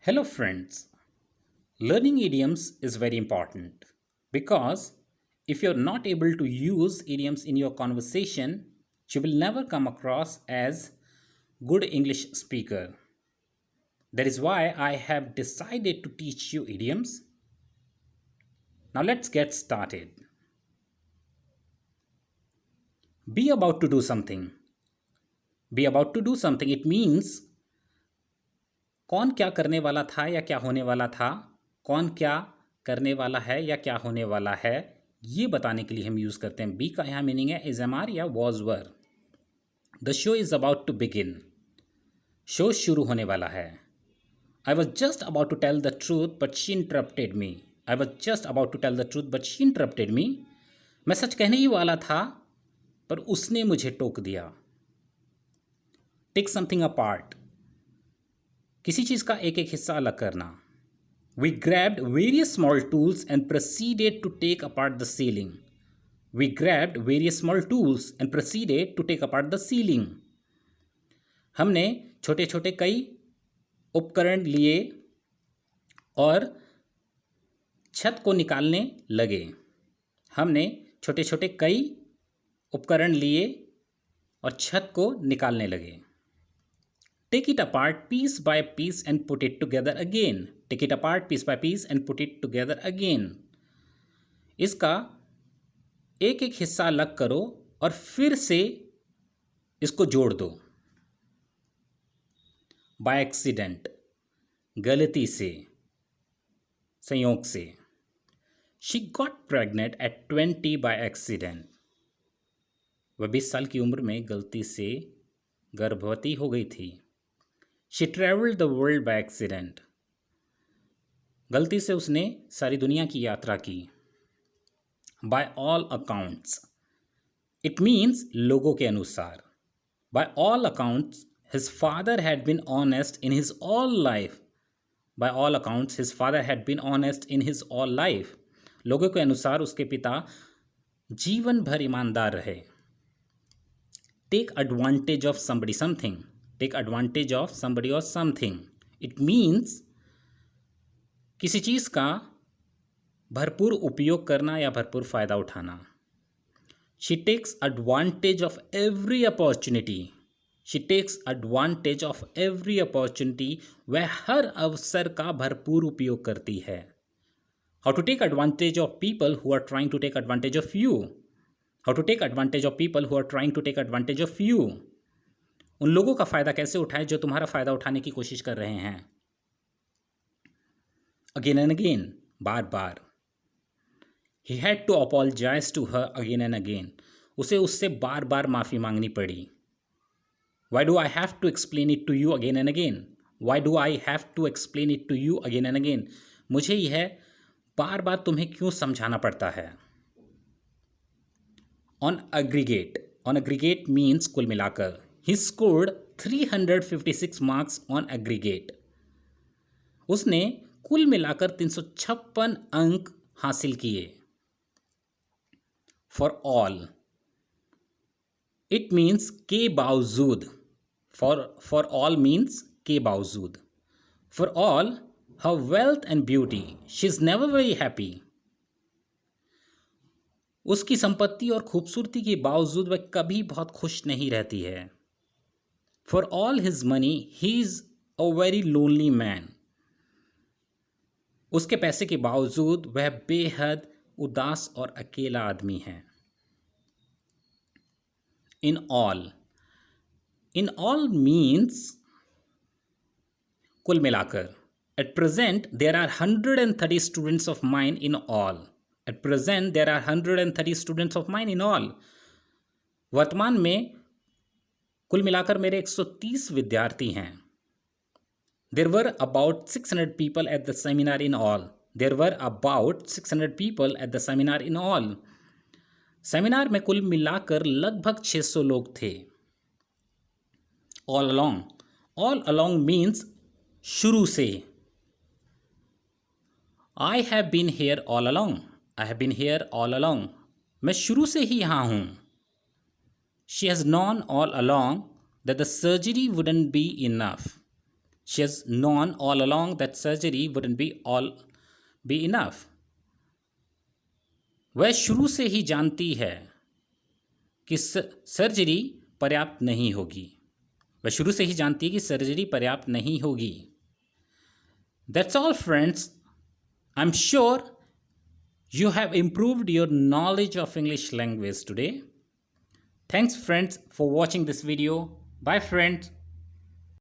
Hello, friends. Learning idioms is very important because if you're not able to use idioms in your conversation, you will never come across as good English speaker. That is why I have decided to teach you idioms. Now let's get started. Be about to do something. Be about to do something. It means कौन क्या करने वाला था या क्या होने वाला था, कौन क्या करने वाला है या क्या होने वाला है, ये बताने के लिए हम यूज़ करते हैं। बी का यहाँ मीनिंग है इज एम आर या was were. The show is about to begin. Show शुरू होने वाला है। I was just about to tell the truth but she interrupted me. I was just about to tell the truth but she interrupted me. मैं सच कहने ही वाला था पर उसने मुझे टोक दिया। टेक समथिंग अपार्ट, किसी चीज़ का एक एक हिस्सा अलग करना। We grabbed various small tools and proceeded to take apart the ceiling. We grabbed various small tools and proceeded to take apart the ceiling. हमने छोटे छोटे कई उपकरण लिए और छत को निकालने लगे। हमने छोटे छोटे कई उपकरण लिए और छत को निकालने लगे। Take it apart piece by piece and put it together again. Take it apart piece by piece and put it together again. इसका एक एक हिस्सा अलग करो और फिर से इसको जोड़ दो। By accident, गलती से, संयोग से। She got pregnant at 20 by accident. वह 20 साल की उम्र में गलती से गर्भवती हो गई थी। She traveled the world by accident. गलती से उसने सारी दुनिया की यात्रा की। By all accounts. It means लोगों के अनुसार। By all accounts, his father had been honest in his all life. By all accounts, his father had been honest in his all life. लोगों के अनुसार उसके पिता जीवन भर ईमानदार रहे। Take advantage of somebody something. Take advantage of somebody or something. It means किसी चीज़ का भरपूर उपयोग करना या भरपूर फ़ायदा उठाना। She takes advantage of every opportunity. She takes advantage of every opportunity. वह हर अवसर का भरपूर उपयोग करती है। How to take advantage of people who are trying to take advantage of you. How to take advantage of people who are trying to take advantage of you. उन लोगों का फ़ायदा कैसे उठाएं जो तुम्हारा फ़ायदा उठाने की कोशिश कर रहे हैं। अगेन एंड अगेन, बार बार। He had to apologise to her again and again. उसे उससे बार बार माफ़ी मांगनी पड़ी। Why do I have to explain it to you again and again. Why do I have to explain it to you again and again. मुझे यह बार बार तुम्हें क्यों समझाना पड़ता है। On aggregate. On aggregate means कुल मिलाकर। He scored 356 marks on aggregate. उसने कुल मिलाकर 356 अंक हासिल किए। For all, it means के बावजूद। For all means के बावजूद। For all her wealth and beauty, she is never very happy. उसकी संपत्ति और खूबसूरती के बावजूद वह कभी बहुत खुश नहीं रहती है। For all his money, he is a very lonely man. उसके पैसे के बावजूद वह बेहद उदास और अकेला आदमी है। In all. In all means कुल मिलाकर। At present, there are 130 students of mine in all. At present, there are 130 students of mine in all. वर्तमान में कुल मिलाकर मेरे 130 विद्यार्थी हैं। There were about 600 people at the seminar in all. There were about 600 people at the seminar in all. Seminar में कुल मिलाकर लगभग 600 लोग थे। All along. All along means शुरू से। I have been here all along. I have been here all along. मैं शुरू से ही यहाँ हूँ। She has known all along that the surgery wouldn't be enough. She has known all along that surgery wouldn't be enough. वह शुरू से ही जानती है कि सर्जरी पर्याप्त नहीं होगी. वह शुरू से ही जानती है कि सर्जरी पर्याप्त नहीं होगी. That's all, friends. I'm sure you have improved your knowledge of English language today. Thanks, friends, for watching this video. Bye, friends.